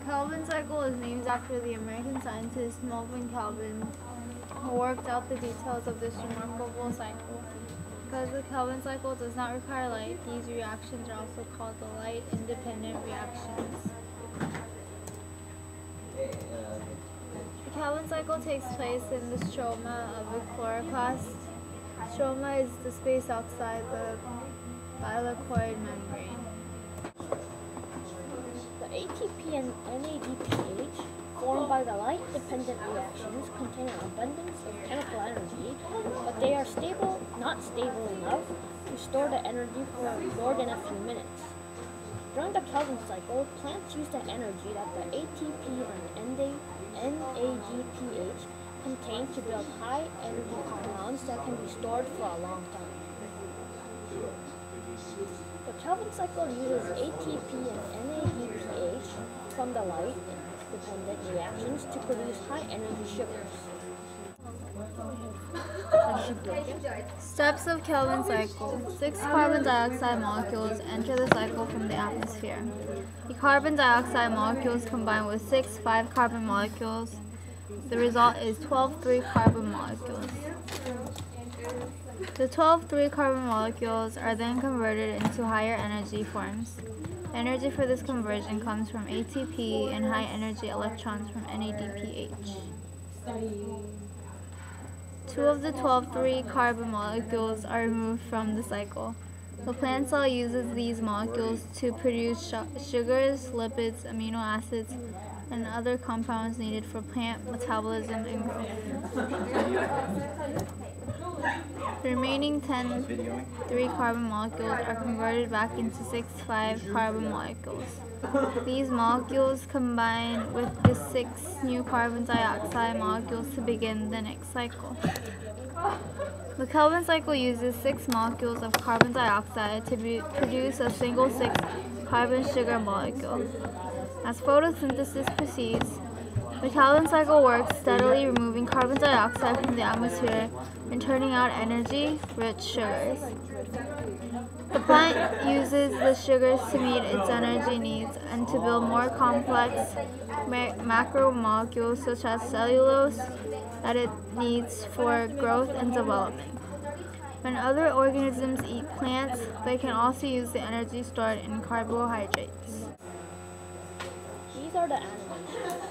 Calvin cycle is named after the American scientist Melvin Calvin, who worked out the details of this remarkable cycle. Because the Calvin cycle does not require light, these reactions are also called the light-independent reactions. The Calvin cycle takes place in the stroma of a chloroplast. Stroma is the space outside the thylakoid membrane. The ATP and NADPH, formed by the light-dependent reactions, contain an abundance of chemical energy, but they are not stable enough to store the energy for more than a few minutes. During the Calvin cycle, plants use the energy that the ATP and NADPH contain to build high-energy compounds that can be stored for a long time. The Calvin cycle uses ATP and NADPH from the light-dependent reactions to produce high-energy sugars. Steps of Calvin cycle. 6 carbon dioxide molecules enter the cycle from the atmosphere. The carbon dioxide molecules combine with 6 5-carbon molecules. The result is 12 3-carbon molecules. The 12 3-carbon molecules are then converted into higher energy forms. Energy for this conversion comes from ATP and high energy electrons from NADPH. 2 of the 12 3-carbon molecules are removed from the cycle. The plant cell uses these molecules to produce sugars, lipids, amino acids, and other compounds needed for plant metabolism and growth. The remaining 10 3-carbon molecules are converted back into 6 5-carbon molecules. These molecules combine with the 6 new carbon dioxide molecules to begin the next cycle. The Calvin cycle uses 6 molecules of carbon dioxide to produce a single 6-carbon sugar molecule. As photosynthesis proceeds, the Calvin cycle works steadily removing carbon dioxide from the atmosphere and turning out energy-rich sugars. The plant uses the sugars to meet its energy needs and to build more complex macromolecules such as cellulose that it needs for growth and development. When other organisms eat plants, they can also use the energy stored in carbohydrates. These are the animations.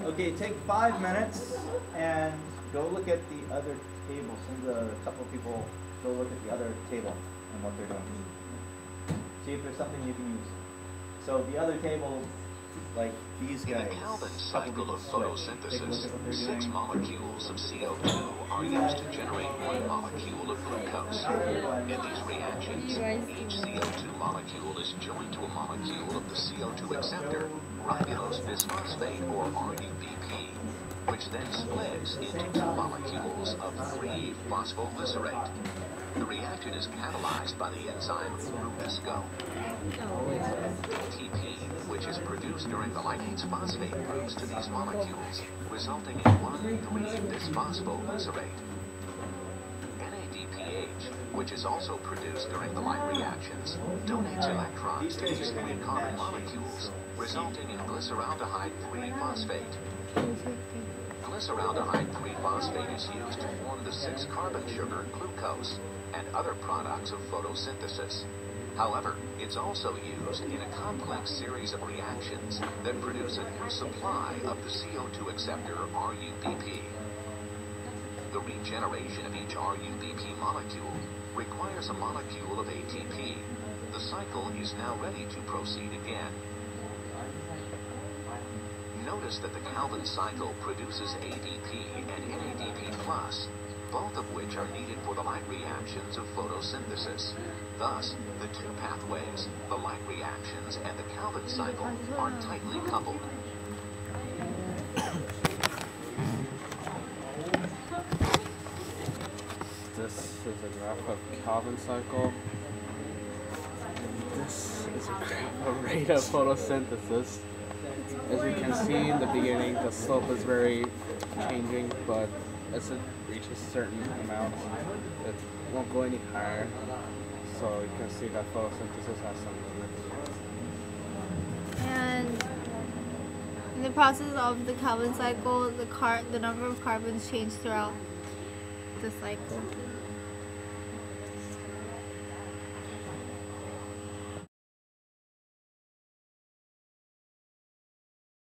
Okay, take 5 minutes and go look at the other table. Send a couple of people go look at the other table and what they're doing. See if there's something you can use. So the other table, like these guys. In the Calvin cycle of photosynthesis, 6 molecules of CO2 are used to generate 1 molecule of glucose. In these reactions, each CO2 molecule is joined to a molecule of the CO2 acceptor, ribulose bisphosphate, or RUBP, which then splits into 2 molecules of 3-phosphoglycerate. The reaction is catalyzed by the enzyme Rubisco. ATP, which is produced during the lipase phosphate groups to these molecules, resulting in 1,3-bisphosphoglycerate. NADPH, which is also produced during the light reactions, donates electrons to these 3 carbon molecules, resulting in glyceraldehyde 3-phosphate. Glyceraldehyde 3-phosphate is used to form the 6-carbon sugar glucose and other products of photosynthesis. However, it's also used in a complex series of reactions that produce a new supply of the CO2 acceptor RUBP. The regeneration of each RUBP molecule requires a molecule of ATP. The cycle is now ready to proceed again. Notice that the Calvin cycle produces ADP and NADP+, both of which are needed for the light reactions of photosynthesis. Thus, the two pathways, the light reactions and the Calvin cycle, are tightly coupled. This is a graph of Calvin cycle. This is a graph of rate of photosynthesis. As you can see in the beginning, the slope is very changing, but as it reaches certain amounts, it won't go any higher. So you can see that photosynthesis has some limits. And in the process of the Calvin cycle, the number of carbons change throughout the cycle.